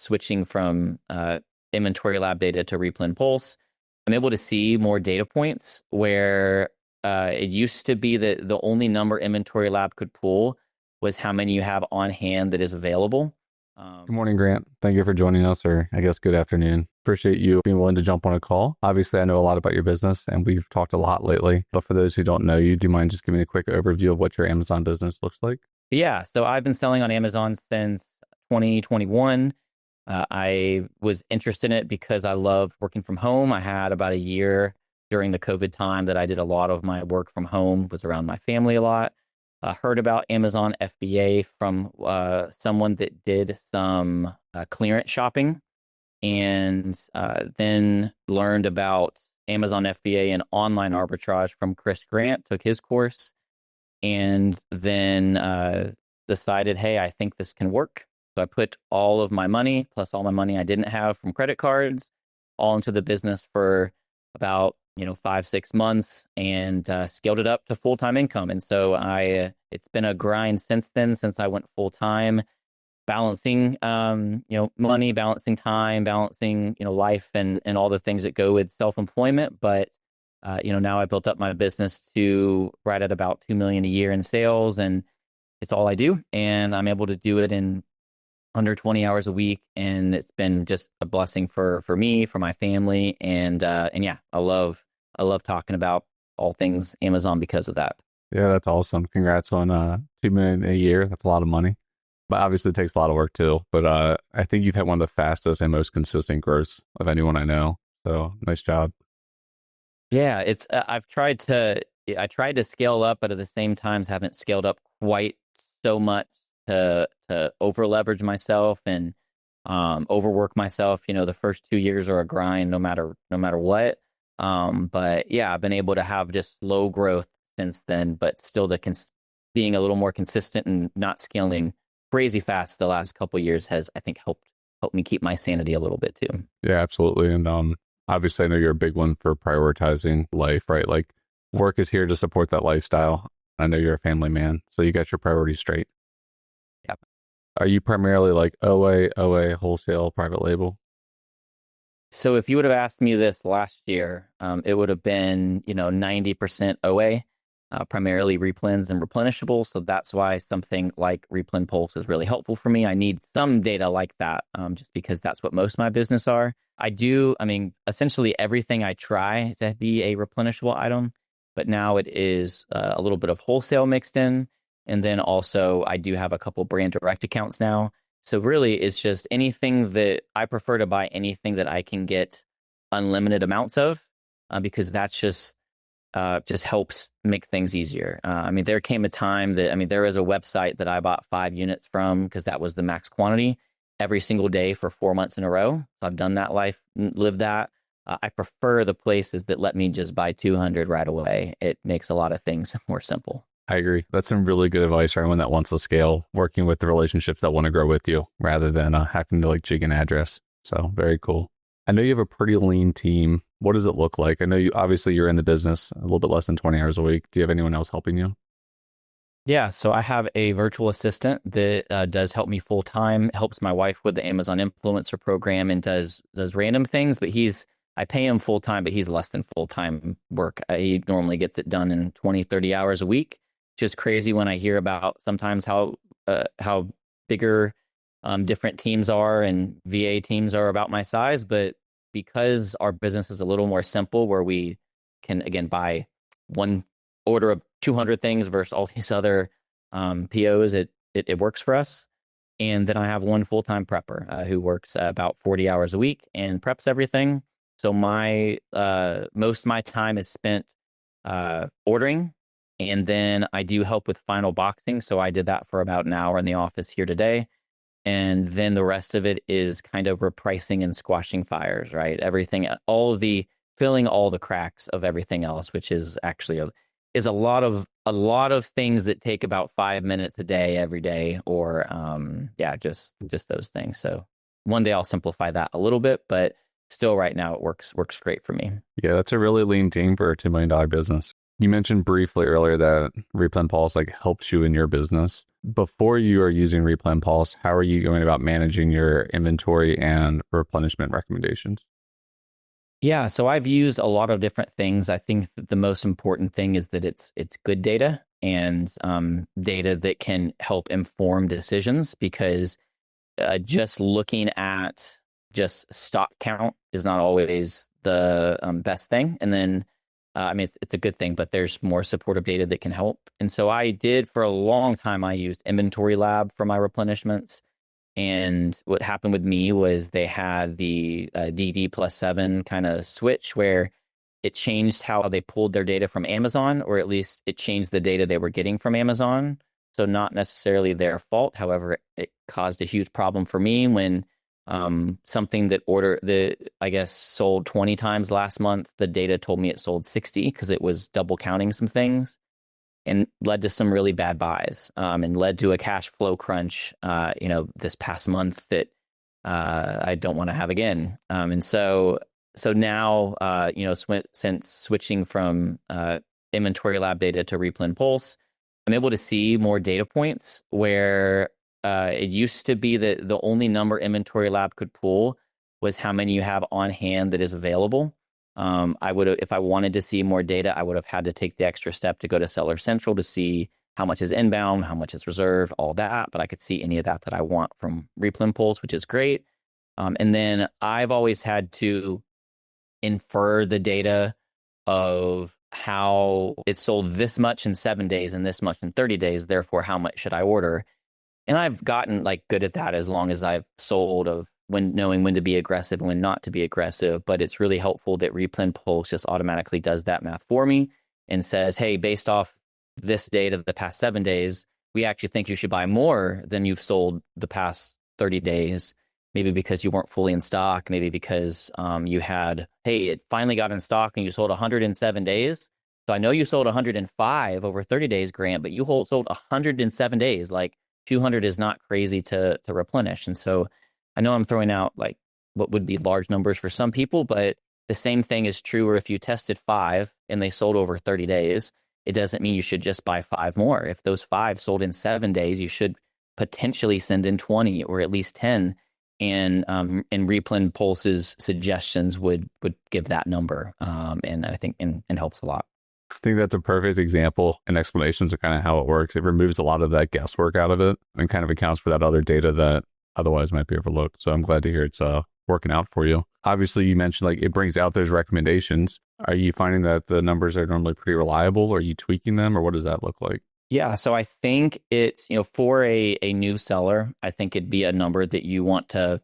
switching from inventory lab data to Replen Pulse, I'm able to see more data points where it used to be that the only number inventory lab could pull was how many you have on hand that is available. Good morning, Grant. Thank you for joining us, or I guess good afternoon. Appreciate you being willing to jump on a call. Obviously, I know a lot about your business and we've talked a lot lately, but for those who don't know you, do you mind just giving a quick overview of what your Amazon business looks like? Yeah, so I've been selling on Amazon since 2021. I was interested in it because I love working from home. I had about a year during the COVID time that I did a lot of my work from home, was around my family a lot. Heard about Amazon FBA from someone that did some clearance shopping, and then learned about Amazon FBA and online arbitrage from Chris Grant, took his course, and then decided, hey, I think this can work. So I put all of my money, plus all my money I didn't have from credit cards, all into the business for about 5-6 months, and scaled it up to full-time income. And so it's been a grind since then, since I went full-time, balancing money, balancing time, balancing life, and all the things that go with self-employment. But now I built up my business to right at about 2 million a year in sales, and it's all I do, and I'm able to do it in under 20 hours a week, and it's been just a blessing for me, for my family, and yeah, I love talking about all things Amazon because of that. Yeah, that's awesome. Congrats on 2 million a year. That's a lot of money, but obviously it takes a lot of work too. But I think you've had one of the fastest and most consistent growths of anyone I know. So nice job. Yeah, it's I tried to scale up, but at the same times haven't scaled up quite so much to over leverage myself and overwork myself. The first 2 years are a grind, no matter what. But yeah, I've been able to have just slow growth since then, but still being a little more consistent and not scaling crazy fast the last couple of years has, I think, helped me keep my sanity a little bit too. Yeah, absolutely. And obviously, I know you're a big one for prioritizing life, right? Like work is here to support that lifestyle. I know you're a family man, so you got your priorities straight. Yeah. Are you primarily like OA, wholesale, private label? So if you would have asked me this last year, it would have been 90% OA, primarily replens and replenishable. So that's why something like Replen Pulse is really helpful for me. I need some data like that, just because that's what most of my business are. Essentially everything I try to be a replenishable item, but now it is a little bit of wholesale mixed in. And then also I do have a couple brand direct accounts now. So really it's just anything that I prefer to buy, anything that I can get unlimited amounts of, because that's just helps make things easier. There came a time that, there was a website that I bought 5 units from because that was the max quantity every single day for 4 months in a row. So I've done that life, lived that. I prefer the places that let me just buy 200 right away. It makes a lot of things more simple. I agree. That's some really good advice for anyone that wants to scale, working with the relationships that want to grow with you rather than having to like jig an address. So very cool. I know you have a pretty lean team. What does it look like? I know you're in the business a little bit less than 20 hours a week. Do you have anyone else helping you? Yeah, so I have a virtual assistant that does help me full time, helps my wife with the Amazon influencer program, and does random things. But I pay him full time, but he's less than full time work. He normally gets it done in 20, 30 hours a week. Just crazy when I hear about sometimes how bigger different teams are and VA teams are about my size. But because our business is a little more simple, where we can again buy one order of 200 things versus all these other POs, it works for us. And then I have one full-time prepper who works about 40 hours a week and preps everything. So my most of my time is spent ordering, and then I do help with final boxing. So I did that for about an hour in the office here today. And then the rest of it is kind of repricing and squashing fires, right? Everything, filling all the cracks of everything else, which is actually a lot of things that take about 5 minutes a day, every day, or just those things. So one day I'll simplify that a little bit, but still right now it works great for me. Yeah, that's a really lean team for a $2 million business. You mentioned briefly earlier that Replen Pulse like helps you in your business. Before you are using Replen Pulse, how are you going about managing your inventory and replenishment recommendations? Yeah, so I've used a lot of different things. I think that the most important thing is that it's good data and data that can help inform decisions because just looking at just stock count is not always the best thing. And then, I mean, it's a good thing, but there's more supportive data that can help. And so I did for a long time, I used Inventory Lab for my replenishments. And what happened with me was they had the DD+7 kind of switch where it changed how they pulled their data from Amazon, or at least it changed the data they were getting from Amazon. So not necessarily their fault. However, it caused a huge problem for me when something that I guess sold 20 times last month, the data told me it sold 60 because it was double counting some things and led to some really bad buys and led to a cash flow crunch, this past month that I don't want to have again. So now, since switching from Inventory Lab data to Replen Pulse, I'm able to see more data points where it used to be that the only number Inventory Lab could pull was how many you have on hand that is available. I would have, if I wanted to see more data, I would have had to take the extra step to go to Seller Central to see how much is inbound, how much is reserved, all that. But I could see any of that I want from Replen Pulse, which is great. And then I've always had to infer the data of how it sold this much in 7 days and this much in 30 days. Therefore, how much should I order? And I've gotten like good at that as long as I've sold of when knowing when to be aggressive and when not to be aggressive. But it's really helpful that Replen Pulse just automatically does that math for me and says, hey, based off this data the past 7 days, we actually think you should buy more than you've sold the past 30 days. Maybe because you weren't fully in stock, maybe because you had, hey, it finally got in stock and you sold 107 days. So I know you sold 105 over 30 days, Grant, but you sold 107 days. Like 200 is not crazy to replenish. And so I know I'm throwing out like what would be large numbers for some people, but the same thing is true. Or if you tested 5 and they sold over 30 days, it doesn't mean you should just buy 5 more. If those 5 sold in 7 days, you should potentially send in 20 or at least 10. And Replen Pulse's suggestions would give that number, and I think and helps a lot. I think that's a perfect example and explanations of kind of how it works. It removes a lot of that guesswork out of it and kind of accounts for that other data that otherwise might be overlooked. So I'm glad to hear it's working out for you. Obviously, you mentioned like it brings out those recommendations. Are you finding that the numbers are normally pretty reliable? Or are you tweaking them, or what does that look like? Yeah, so I think it's, for a new seller, I think it'd be a number that you want to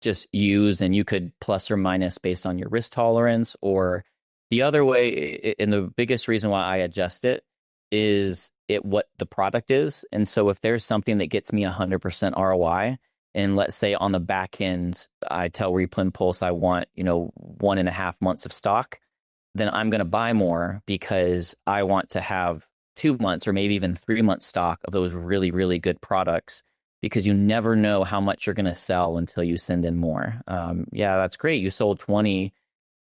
just use and you could plus or minus based on your risk tolerance. Or the other way, and the biggest reason why I adjust it is what the product is. And so if there's something that gets me 100% ROI, and let's say on the back end, I tell Replen Pulse I want, 1.5 months of stock, then I'm going to buy more because I want to have 2 months or maybe even 3 months stock of those really, really good products, because you never know how much you're going to sell until you send in more. Yeah, that's great. You sold 20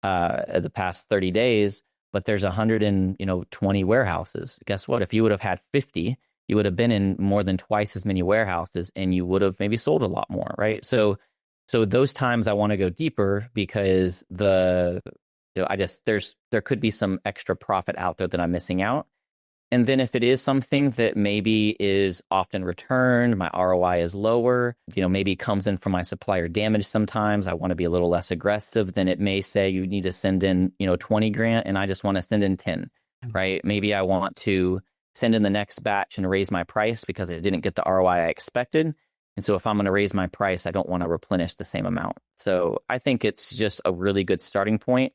the past 30 days, but there's 120 warehouses. Guess what? If you would have had 50, you would have been in more than twice as many warehouses and you would have maybe sold a lot more, right? So those times I want to go deeper because there could be some extra profit out there that I'm missing out. And then if it is something that maybe is often returned, my ROI is lower, maybe comes in from my supplier damage sometimes, I want to be a little less aggressive, then it may say you need to send in, 20 grand and I just want to send in 10, right? Maybe I want to send in the next batch and raise my price because I didn't get the ROI I expected. And so if I'm going to raise my price, I don't want to replenish the same amount. So I think it's just a really good starting point.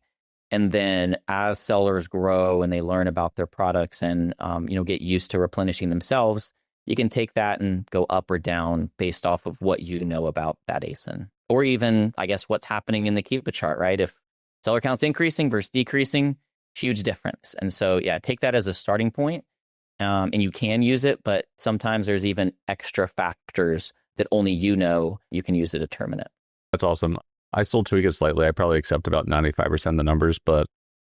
And then as sellers grow and they learn about their products and, get used to replenishing themselves, you can take that and go up or down based off of what you know about that ASIN. Or even, I guess, what's happening in the Keepa chart, right? If seller count's increasing versus decreasing, huge difference. And so, yeah, take that as a starting point. And you can use it, but sometimes there's even extra factors that only you can use to determine it. That's awesome. I still tweak it slightly. I probably accept about 95% of the numbers, but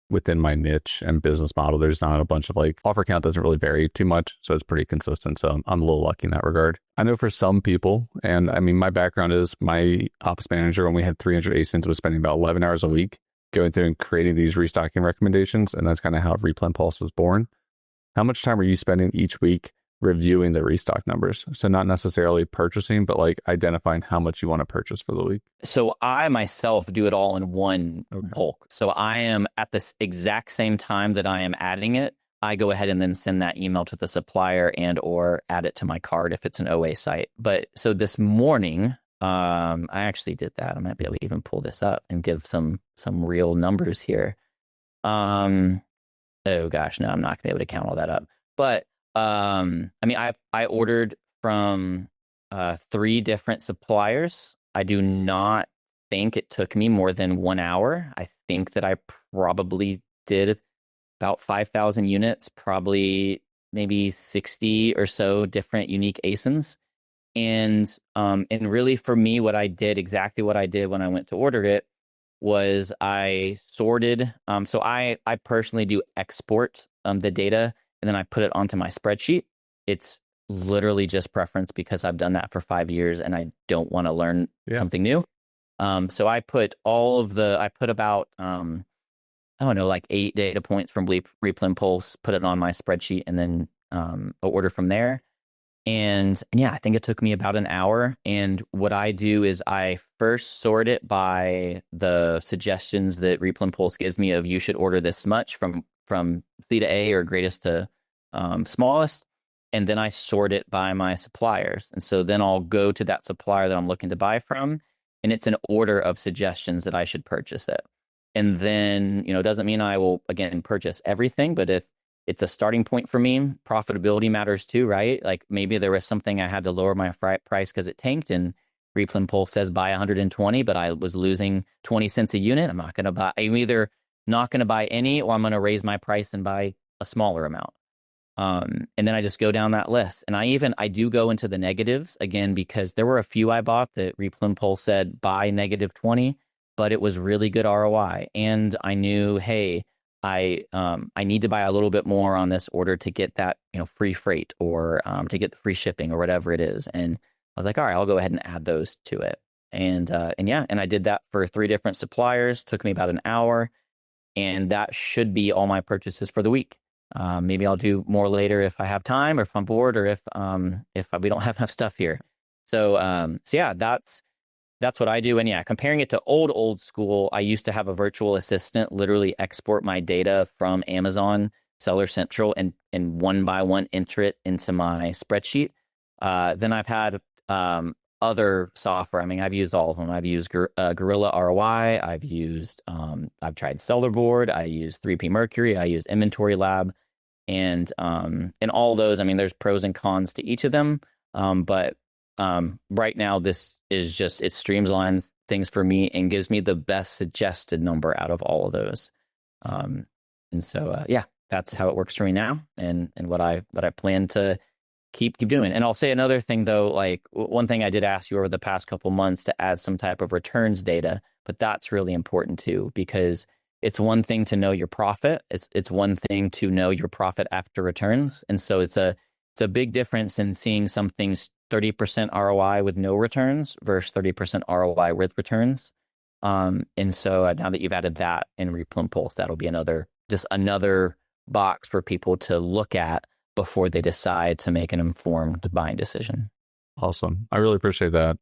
within my niche and business model. There's not a bunch of like offer count doesn't really vary too much. So it's pretty consistent. So I'm a little lucky in that regard. I know for some people, and I mean, my background is my ops manager when we had 300 ASINs was spending about 11 hours a week going through and creating these restocking recommendations. And that's kind of how Replen Pulse was born. How much time are you spending each week reviewing the restock numbers? So not necessarily purchasing, but like identifying how much you want to purchase for the week. So I myself do it all in one bulk. So I am at this exact same time that I am adding it, I go ahead and then send that email to the supplier and or add it to my cart if it's an OA site. But so this morning, I actually did that. I might be able to even pull this up and give some real numbers here. Oh gosh, no, I'm not gonna be able to count all that up. But I mean, I ordered from 3 different suppliers. I do not think it took me more than 1 hour. I think that I probably did about 5,000 units, probably maybe 60 or so different unique ASINs. And really for me, exactly what I did when I went to order it was I sorted. So I personally do export the data and then I put it onto my spreadsheet. It's literally just preference because I've done that for 5 years and I don't want to learn something new. So I put about, I don't know, like 8 data points from Replen Pulse, put it on my spreadsheet and then order from there. And yeah, I think it took me about an hour. And what I do is I first sort it by the suggestions that Replen Pulse gives me of you should order this much from C to A or greatest to smallest. And then I sort it by my suppliers. And so then I'll go to that supplier that I'm looking to buy from. And it's an order of suggestions that I should purchase it. And then, it doesn't mean I will, again, purchase everything. But if it's a starting point for me, profitability matters too, right? Like maybe there was something I had to lower my price because it tanked and Replen Pulse says buy 120, but I was losing 20 cents a unit. I'm either not going to buy any or I'm going to raise my price and buy a smaller amount. And then I just go down that list. And I do go into the negatives again, because there were a few I bought that Replen Pulse said buy -20, but it was really good ROI. And I knew, hey, I need to buy a little bit more on this order to get that, free freight or to get the free shipping or whatever it is. And I was like, all right, I'll go ahead and add those to it. And I did that for 3 different suppliers. Took me about an hour, and that should be all my purchases for the week. Maybe I'll do more later if I have time or if I'm bored or if we don't have enough stuff here. So yeah, that's what I do. And yeah, comparing it to old school, I used to have a virtual assistant literally export my data from Amazon Seller Central and one by one enter it into my spreadsheet. Then I've had other software. I mean, I've used all of them. I've used Gorilla ROI. I've tried Sellerboard. I use 3P Mercury. I use Inventory Lab, and all those. I mean, there's pros and cons to each of them. But right now, this is just, it streamlines things for me and gives me the best suggested number out of all of those. And so, yeah, that's how it works for me now, and what I plan to keep doing. And I'll say another thing though, like one thing I did ask you over the past couple months to add some type of returns data, but that's really important too, because it's one thing to know your profit. It's one thing to know your profit after returns. And so it's a big difference in seeing something's 30% ROI with no returns versus 30% ROI with returns. And so now that you've added that in Replen Pulse, that'll be another box for people to look at before they decide to make an informed buying decision. Awesome. I really appreciate that.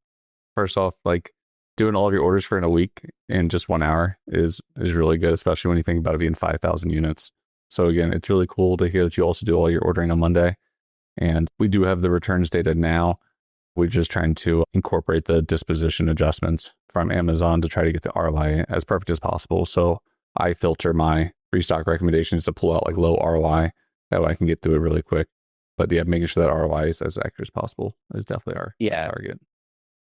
First off, like doing all of your orders for in a week in just 1 hour is really good, especially when you think about it being 5,000 units. So again, it's really cool to hear that you also do all your ordering on Monday. And we do have the returns data now. We're just trying to incorporate the disposition adjustments from Amazon to try to get the ROI as perfect as possible. So I filter my restock recommendations to pull out like low ROI. That way I can get through it really quick. But yeah, making sure that ROI is as accurate as possible is definitely our target.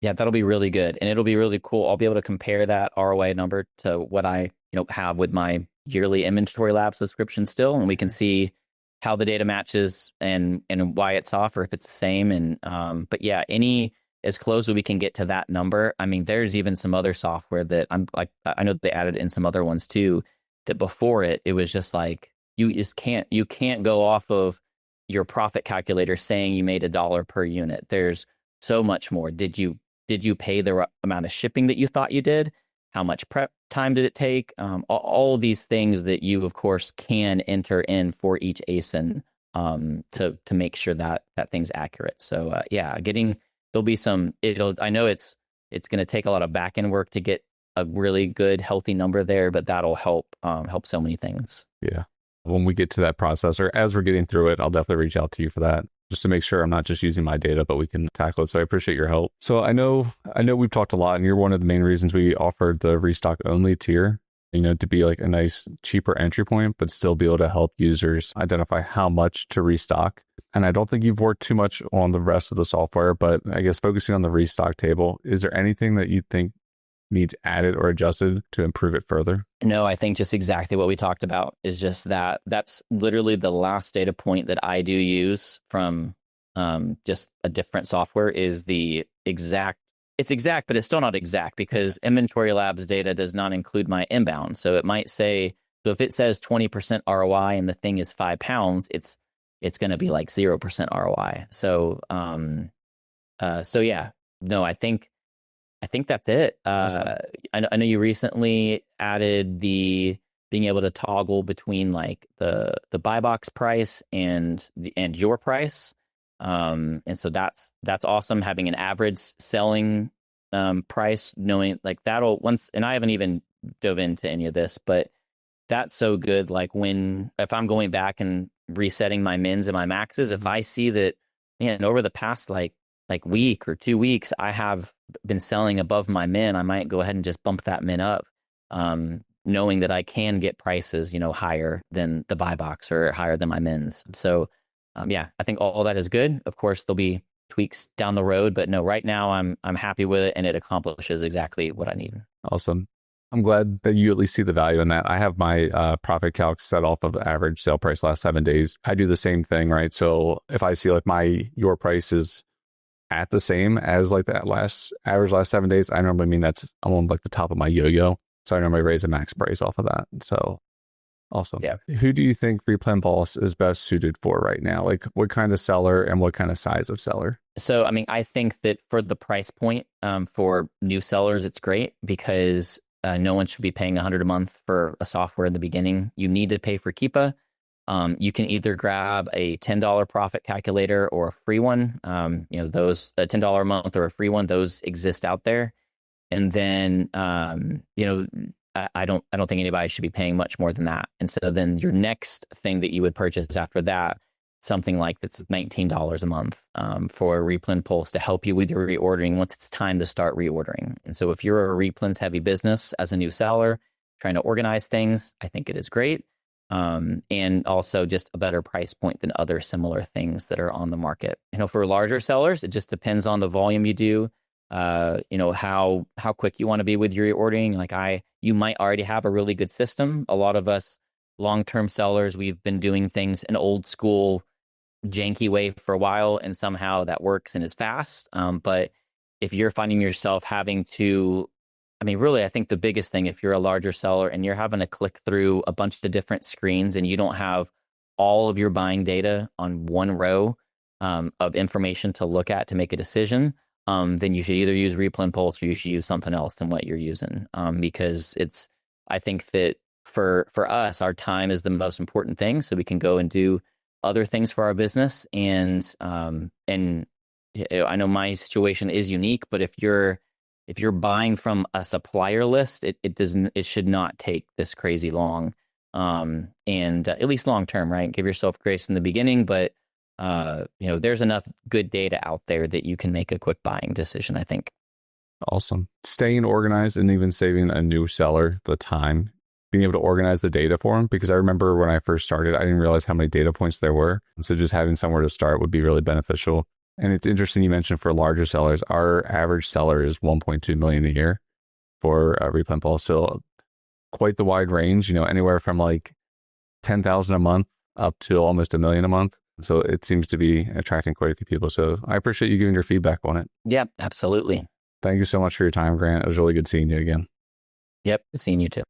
Yeah, that'll be really good. And it'll be really cool. I'll be able to compare that ROI number to what I have with my yearly Inventory Lab subscription still. And we can see how the data matches and why it's off or if it's the same. And but yeah, as close as we can get to that number. I mean, there's even some other software that I know they added in some other ones too, that before it was just like you can't go off of your profit calculator saying you made $1 per unit. There's so much more. Did you pay the amount of shipping that you thought you did? How much prep time did it take? All these things that you, of course, can enter in for each ASIN to make sure that thing's accurate. So yeah, there'll be some. I know it's going to take a lot of back end work to get a really good healthy number there, but that'll help so many things. Yeah. When we get to that process, or as we're getting through it, I'll definitely reach out to you for that, just to make sure I'm not just using my data, but we can tackle it. So I appreciate your help. So I know we've talked a lot, and you're one of the main reasons we offered the restock only tier, to be like a nice, cheaper entry point, but still be able to help users identify how much to restock. And I don't think you've worked too much on the rest of the software, but I guess focusing on the restock table, is there anything that you think needs added or adjusted to improve it further? No, I think just exactly what we talked about is just that's literally the last data point that I do use from just a different software is the exact. It's exact, but it's still not exact because Inventory Labs data does not include my inbound. So it might say, so if it says 20% ROI and the thing is £5, it's going to be like 0% ROI. So so yeah, no, I think that's it. I know you recently added the being able to toggle between like the buy box price and your price. And so that's awesome, having an average selling price, knowing like that'll once, and I haven't even dove into any of this, but that's so good. Like if I'm going back and resetting my mins and my maxes, if I see that, man, over the past like week or 2 weeks, I have been selling above my min, I might go ahead and just bump that min up, knowing that I can get prices, higher than the buy box or higher than my mins. So yeah, I think all that is good. Of course, there'll be tweaks down the road, but no, right now I'm happy with it, and it accomplishes exactly what I need. Awesome. I'm glad that you at least see the value in that. I have my profit calc set off of average sale price last 7 days. I do the same thing, right? So if I see like your price is at the same as like that average last 7 days, I normally mean I'm on like the top of my yo-yo. So I normally raise a max price off of that. So awesome. Yeah. Who do you think Replen Pulse is best suited for right now? Like what kind of seller and what kind of size of seller? So, I mean, I think that for the price point, for new sellers, it's great because no one should be paying $100 a month for a software in the beginning. You need to pay for Keepa. You can either grab a $10 profit calculator or a free one. Those a $10 a month or a free one, those exist out there. And then, I don't think anybody should be paying much more than that. And so then your next thing that you would purchase after that, something like that's $19 a month for Replen Pulse to help you with your reordering once it's time to start reordering. And so if you're a Replen's heavy business as a new seller trying to organize things, I think it is great. And also just a better price point than other similar things that are on the market. For larger sellers, it just depends on the volume you do. How quick you want to be with your reordering. Like you might already have a really good system. A lot of us long-term sellers, we've been doing things an old school janky way for a while, and somehow that works and is fast. But if you're finding yourself having to, really, I think the biggest thing, if you're a larger seller and you're having to click through a bunch of different screens and you don't have all of your buying data on one row of information to look at to make a decision, then you should either use Replen Pulse or you should use something else than what you're using. Because I think that for us, our time is the most important thing. So we can go and do other things for our business. And I know my situation is unique, but if you're buying from a supplier list, it should not take this crazy long. And at least long term, right? Give yourself grace in the beginning, but there's enough good data out there that you can make a quick buying decision, I think. Awesome. Staying organized and even saving a new seller the time, being able to organize the data for them. Because I remember when I first started, I didn't realize how many data points there were. So just having somewhere to start would be really beneficial. And it's interesting you mentioned for larger sellers, our average seller is 1.2 million a year for Replen Pulse. So quite the wide range, anywhere from like 10,000 a month up to almost $1 million a month. So it seems to be attracting quite a few people. So I appreciate you giving your feedback on it. Yeah, absolutely. Thank you so much for your time, Grant. It was really good seeing you again. Yep, good seeing you too.